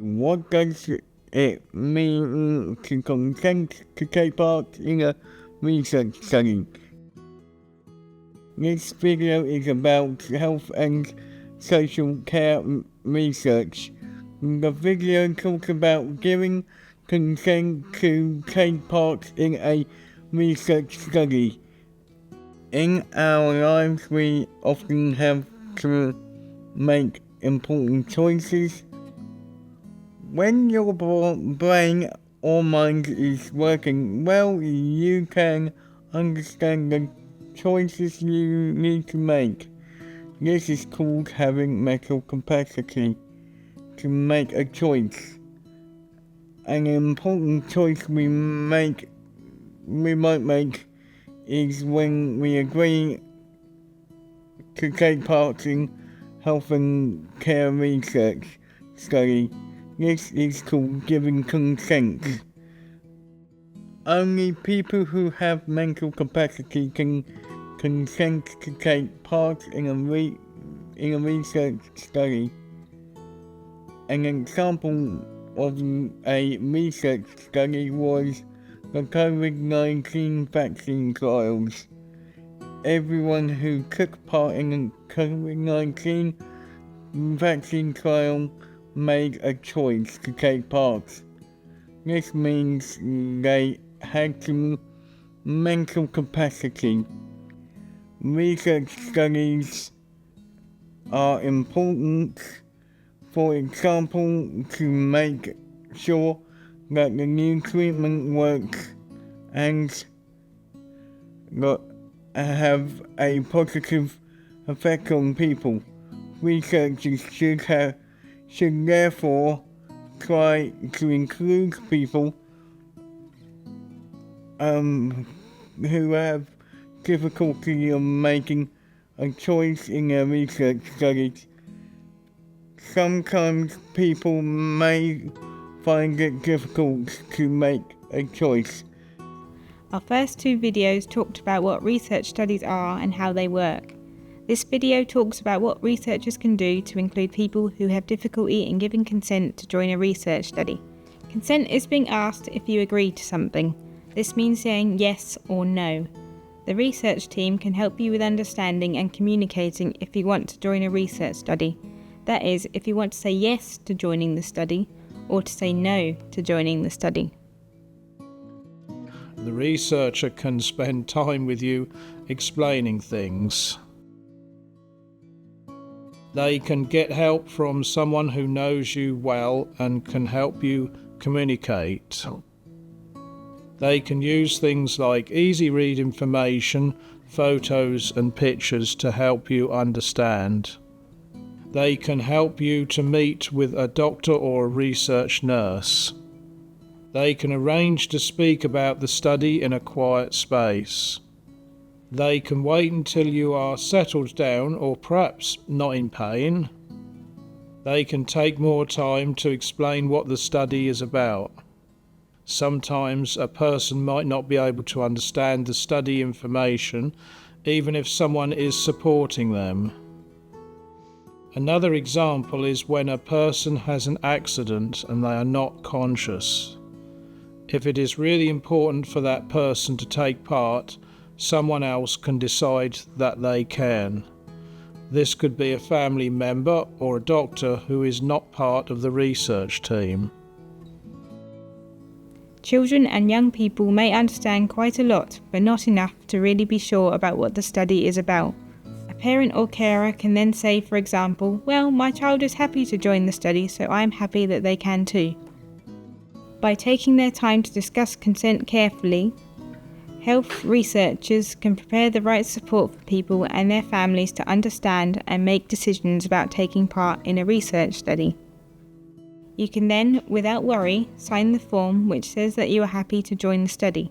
What does it mean to consent to take part in a research study? This video is about health and social care research. The video talks about giving consent to take part in a research study. In our lives, we often have to make important choices. When your brain or mind is working well, you can understand the choices you need to make. This is called having mental capacity to make a choice. An important choice we might make is when we agree to take part in health and care research study. This is called giving consent. Only people who have mental capacity can consent to take part in a research study. An example of a research study was the COVID-19 vaccine trials. Everyone who took part in the COVID-19 vaccine trial made a choice to take part. This means they had some mental capacity. Research studies are important, for example, to make sure that the new treatment works and have a positive effect on people. Researchers should therefore try to include people who have difficulty in making a choice in their research studies. Sometimes people may find it difficult to make a choice. Our first two videos talked about what research studies are and how they work. This video talks about what researchers can do to include people who have difficulty in giving consent to join a research study. Consent is being asked if you agree to something. This means saying yes or no. The research team can help you with understanding and communicating if you want to join a research study. That is, if you want to say yes to joining the study or to say no to joining the study. The researcher can spend time with you explaining things. They can get help from someone who knows you well and can help you communicate. They can use things like easy read information, photos and pictures to help you understand. They can help you to meet with a doctor or a research nurse. They can arrange to speak about the study in a quiet space. They can wait until you are settled down or perhaps not in pain. They can take more time to explain what the study is about. Sometimes a person might not be able to understand the study information, even if someone is supporting them. Another example is when a person has an accident and they are not conscious. If it is really important for that person to take part, someone else can decide that they can. This could be a family member or a doctor who is not part of the research team. Children and young people may understand quite a lot, but not enough to really be sure about what the study is about. A parent or carer can then say, for example, well, my child is happy to join the study, so I'm happy that they can too. By taking their time to discuss consent carefully, health researchers can prepare the right support for people and their families to understand and make decisions about taking part in a research study. You can then, without worry, sign the form which says that you are happy to join the study.